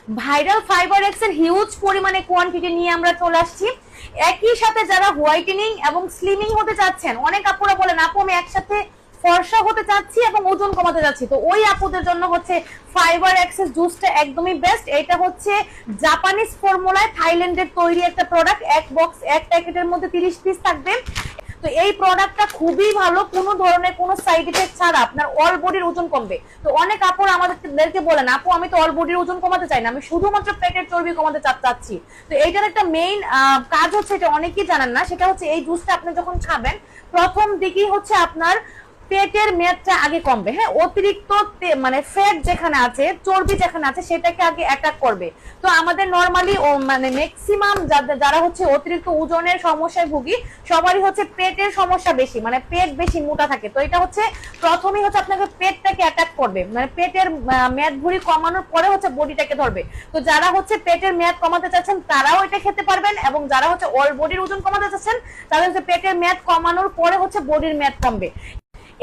Viral fibre x এর huge পরিমাণে quantity নিয়ে আমরা চলে আসছি। একই সাথে যারা হোয়াইটেনিং এবং স্লিমিং হতে চাচ্ছেন, অনেক আপুরা বলেন আপু আমি একসাথে ফর্সা হতে চাচ্ছি এবং ওজন কমাতে যাচ্ছি, তো ওই আপুদের জন্য হচ্ছে ফাইবার এক্সেস জুসটা একদমই বেস্ট। এটা হচ্ছে জাপানিজ ফর্মুলায় থাইল্যান্ডের তৈরি একটা প্রোডাক্ট। এক বক্স এক প্যাকেটের মধ্যে 30 পিস থাকবে। তো এই প্রোডাক্টটা খুবই ভালো, কোনো ধরনের কোনো সাইড ইফেক্ট ছাড়া আপনার অল বডির ওজন কমবে। তো অনেক আপুরা আমাদেরকে বলেন আপু আমি তো অল বডির ওজন কমাতে চাই না, আমি শুধুমাত্র পেটের চর্বি কমাতে চাচ্ছি। তো এইটার একটা মেইন কাজ হচ্ছে, এটা অনেকেই জানেন না, সেটা হচ্ছে এই জুসটা আপনি যখন খাবেন প্রথম দিকেই হচ্ছে আপনার পেটের মেদটা আগে কমবে। হ্যাঁ, অতিরিক্ত মানে ফ্যাট যেখানে আছে, চর্বি যেখানে আছে সেটাকে আগে অ্যাটাক করবে। তো আমাদের নরমালি মানে ম্যাক্সিমাম যারা হচ্ছে অতিরিক্ত ওজনের সমস্যায় ভুগি সবারই হচ্ছে পেটের সমস্যা বেশি, মানে পেট বেশি মোটা থাকে। তো এটা হচ্ছে প্রথমেই হচ্ছে আপনাকে পেটটাকে অ্যাটাক করবে, মানে পেটের মেদ ভুঁড়ি কমানোর পরে হচ্ছে বডিটাকে ধরবে। তো যারা হচ্ছে পেটের মেদ কমাতে চাচ্ছেন তারাও এটা খেতে পারবেন, এবং যারা হচ্ছে অল বডির ওজন কমাতে চাচ্ছেন তারা হচ্ছে পেটের মেদ কমানোর পরে হচ্ছে বডির মেদ কমবে।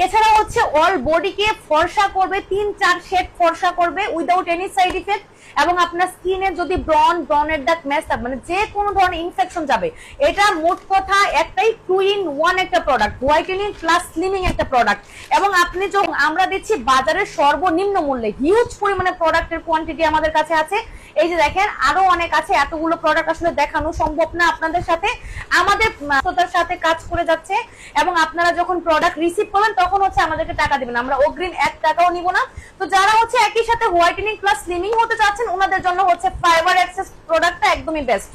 এছাড়া হচ্ছে অল বডিকে ফর্সা করবে, 3-4 শেড ফর্সা করবে উইদাউট এনি সাইড ইফেক্ট। এবং আপনার স্কিনে যদি ব্রনের দাগ মেস্ট মানে যে কোনো ধরনের ইনফেকশন যাবে। এটা মোট কথা একটাই 2-in-1 একটা প্রোডাক্ট, হোয়াইটেনিং প্লাস স্লিমিং একটা প্রোডাক্ট। এবং আপনি যখন আমরা দিচ্ছি বাজারের সর্বনিম্ন মূল্যে, হিউজ পরিমাণে প্রোডাক্টের কোয়ান্টিটি আমাদের কাছে আছে। এই যে দেখেন আরো অনেক আছে, এতগুলো প্রোডাক্ট আসলে দেখানো সম্ভব না আপনাদের সাথে, আমাদের সাথে কাজ করে যাচ্ছে। এবং আপনারা যখন প্রোডাক্ট রিসিভ করবেন তখন হচ্ছে আমাদেরকে টাকা দিবেন, আমরা অগ্রিম 1 টাকাও নিব না। তো যারা হচ্ছে একই সাথে হোয়াইটেনিং প্লাস স্লিমিং হতে চাচ্ছেন ওনাদের জন্য হচ্ছে ফাইবার এক্সেস প্রোডাক্টটা একদমই বেস্ট।